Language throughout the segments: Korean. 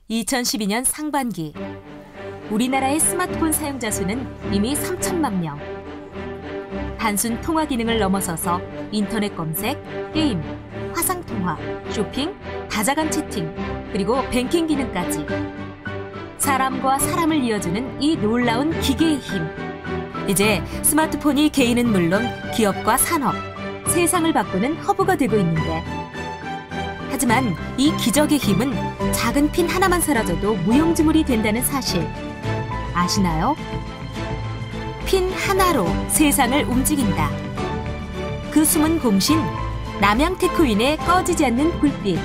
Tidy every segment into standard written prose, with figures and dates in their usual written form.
2012년 상반기 우리나라의 스마트폰 사용자 수는 이미 3천만 명. 단순 통화 기능을 넘어서서 인터넷 검색, 게임, 화상통화, 쇼핑, 다자간 채팅, 그리고 뱅킹 기능까지 사람과 사람을 이어주는 이 놀라운 기계의 힘. 이제 스마트폰이 개인은 물론 기업과 산업, 세상을 바꾸는 허브가 되고 있는데, 하지만 이 기적의 힘은 작은 핀 하나만 사라져도 무용지물이 된다는 사실 아시나요? 핀 하나로 세상을 움직인다. 그 숨은 공신, 남양테크윈의 꺼지지 않는 불빛.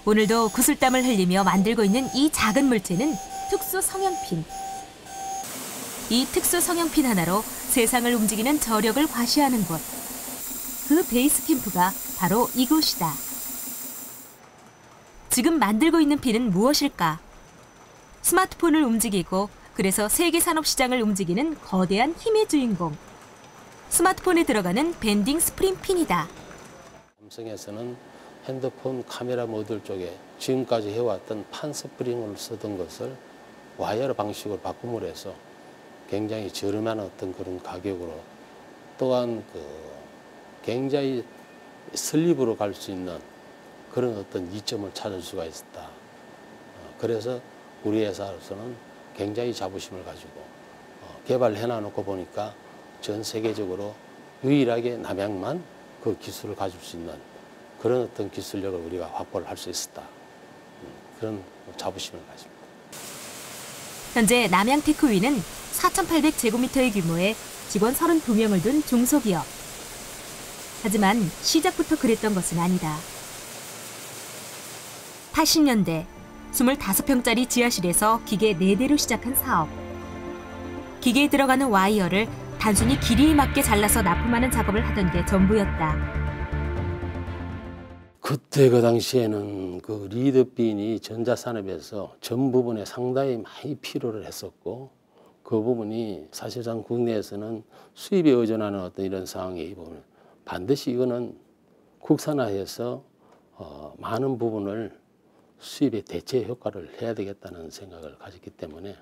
오늘도 구슬땀을 흘리며 만들고 있는 이 작은 물체는 특수 성형핀. 이 특수 성형핀 하나로 세상을 움직이는 저력을 과시하는 곳. 그 베이스 캠프가 바로 이곳이다. 지금 만들고 있는 핀은 무엇일까? 스마트폰을 움직이고 그래서 세계 산업 시장을 움직이는 거대한 힘의 주인공. 스마트폰에 들어가는 밴딩 스프링 핀이다. 삼성에서는 핸드폰 카메라 모듈 쪽에 지금까지 해왔던 판 스프링을 쓰던 것을 와이어 방식으로 바꿈으로 해서 굉장히 저렴한 어떤 그런 가격으로, 또한 굉장히 슬립으로 갈 수 있는 그런 어떤 이점을 찾을 수가 있었다. 그래서 우리 회사로서는 굉장히 자부심을 가지고 개발해 놔놓고 보니까 전 세계적으로 유일하게 남양만 그 기술을 가질 수 있는 그런 어떤 기술력을 우리가 확보를 할 수 있었다. 그런 자부심을 가집니다. 현재 남양테크윈은 4,800제곱미터의 규모의 직원 32명을 둔 중소기업. 하지만 시작부터 그랬던 것은 아니다. 80년대 25평짜리 지하실에서 기계 4대로 시작한 사업. 기계에 들어가는 와이어를 단순히 길이에 맞게 잘라서 납품하는 작업을 하던 게 전부였다. 그때 그 당시에는 그 리드핀이 전자산업에서 전 부분에 상당히 많이 필요를 했었고, 그 부분이 사실상 국내에서는 수입에 의존하는 어떤 이런 상황에 보면 반드시 이거는 국산화해서 많은 부분을 수입의 대체 효과를 해야 되겠다는 생각을 가졌기 때문에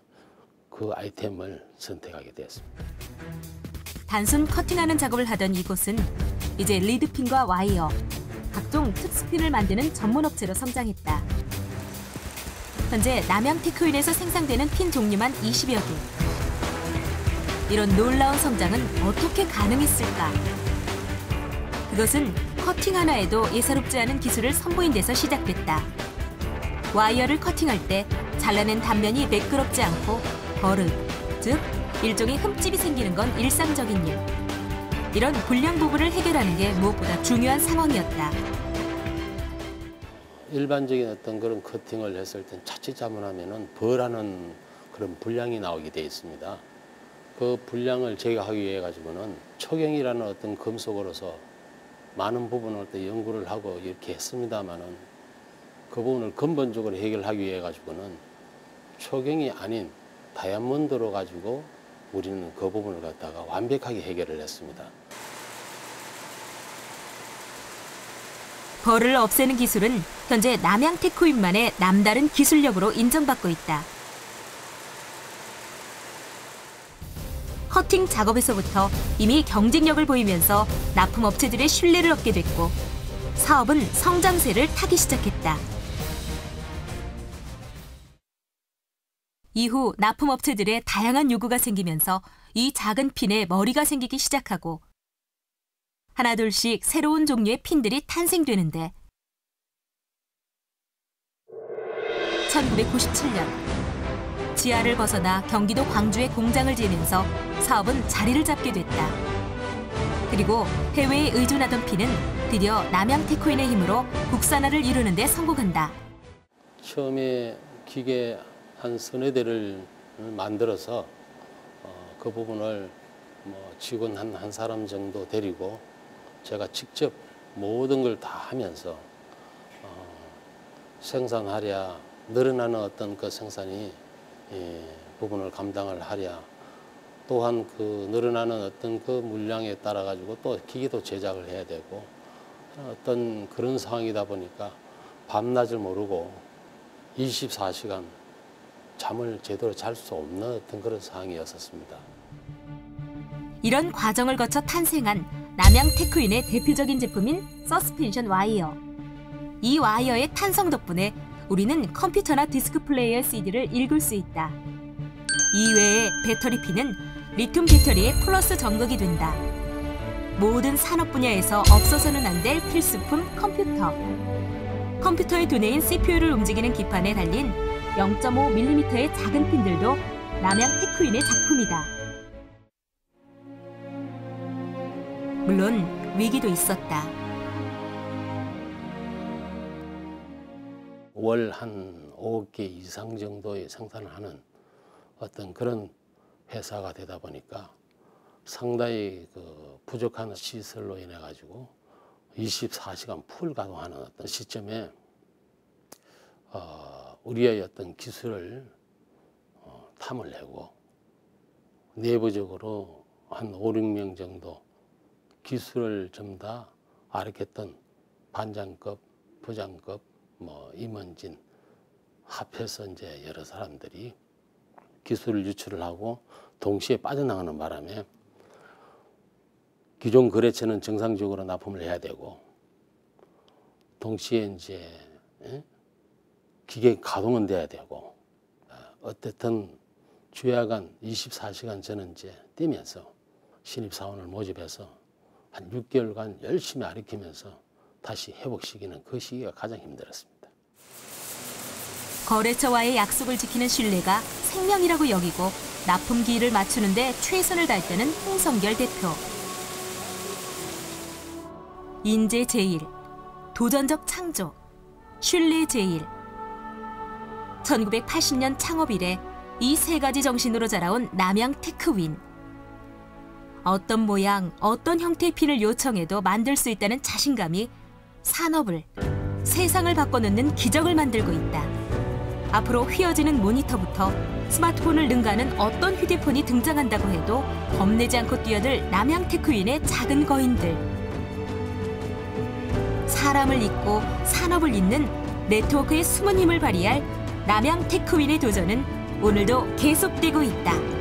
그 아이템을 선택하게 되었습니다. 단순 커팅하는 작업을 하던 이곳은 이제 리드핀과 와이어, 각종 특수핀을 만드는 전문업체로 성장했다. 현재 남양테크윈에서 생산되는 핀 종류만 20여 개. 이런 놀라운 성장은 어떻게 가능했을까? 그것은 커팅 하나에도 예사롭지 않은 기술을 선보인 데서 시작됐다. 와이어를 커팅할 때 잘라낸 단면이 매끄럽지 않고 버릇, 즉 일종의 흠집이 생기는 건 일상적인 일. 이런 불량 부분을 해결하는 게 무엇보다 중요한 상황이었다. 일반적인 어떤 그런 커팅을 했을 땐 자칫 잘못하면은 벌하는 그런 불량이 나오게 돼 있습니다. 그 불량을 제거하기 위해 가지고는 초경이라는 어떤 금속으로서 많은 부분을 또 연구를 하고 이렇게 했습니다만은, 그 부분을 근본적으로 해결하기 위해 가지고는 초경이 아닌 다이아몬드로 가지고 우리는 그 부분을 갖다가 완벽하게 해결을 했습니다. 벌을 없애는 기술은 현재 남양테크윈만의 남다른 기술력으로 인정받고 있다. 커팅 작업에서부터 이미 경쟁력을 보이면서 납품업체들의 신뢰를 얻게 됐고, 사업은 성장세를 타기 시작했다. 이후 납품업체들의 다양한 요구가 생기면서 이 작은 핀에 머리가 생기기 시작하고 하나둘씩 새로운 종류의 핀들이 탄생되는데, 1997년 지하를 벗어나 경기도 광주에 공장을 지으면서 사업은 자리를 잡게 됐다. 그리고 해외에 의존하던 핀은 드디어 남양테크윈의 힘으로 국산화를 이루는 데 성공한다. 처음에 기계 한 서너 대를 만들어서 그 부분을 직원 한 사람 정도 데리고 제가 직접 모든 걸 다 하면서 생산하랴, 늘어나는 어떤 그 생산이 부분을 감당을 하랴, 또한 그 늘어나는 어떤 그 물량에 따라 가지고 또 기기도 제작을 해야 되고 어떤 그런 상황이다 보니까 밤낮을 모르고 24시간 잠을 제대로 잘 수 없는 어떤 그런 상황이었었습니다. 이런 과정을 거쳐 탄생한 남양 테크윈의 대표적인 제품인 서스펜션 와이어. 이 와이어의 탄성 덕분에 우리는 컴퓨터나 디스크 플레이어 CD를 읽을 수 있다. 이외에 배터리 핀은 리튬 배터리의 플러스 전극이 된다. 모든 산업 분야에서 없어서는 안 될 필수품 컴퓨터. 컴퓨터의 두뇌인 CPU를 움직이는 기판에 달린 0.5mm의 작은 핀들도 남양 테크윈의 작품이다. 물론 위기도 있었다. 월 한 5억 개 이상 정도의 생산을 하는 어떤 그런 회사가 되다 보니까 상당히 그 부족한 시설로 인해 가지고 24시간 풀 가동하는 어떤 시점에 우리의 어떤 기술을 탐을 내고 내부적으로 한 5, 6명 정도 기술을 좀 다 알았던 반장급, 부장급, 임원진 합해서 이제 여러 사람들이 기술을 유출을 하고 동시에 빠져나가는 바람에 기존 거래처는 정상적으로 납품을 해야 되고 동시에 이제 기계 가동은 돼야 되고 어쨌든 주야간 24시간 저는 이제 뛰면서 신입사원을 모집해서 한 6개월간 열심히 가르치면서 다시 회복시키는 그 시기가 가장 힘들었습니다. 거래처와의 약속을 지키는 신뢰가 생명이라고 여기고 납품기일을 맞추는 데 최선을 다했다는 홍성결 대표. 인재 제일, 도전적 창조, 신뢰 제일. 1980년 창업 이래 이 세 가지 정신으로 자라온 남양 테크윈. 어떤 모양, 어떤 형태의 핀을 요청해도 만들 수 있다는 자신감이 산업을, 세상을 바꿔놓는 기적을 만들고 있다. 앞으로 휘어지는 모니터부터 스마트폰을 능가하는 어떤 휴대폰이 등장한다고 해도 겁내지 않고 뛰어들 남양 테크윈의 작은 거인들. 사람을 잇고 산업을 잇는 네트워크의 숨은 힘을 발휘할 남양 테크윈의 도전은 오늘도 계속되고 있다.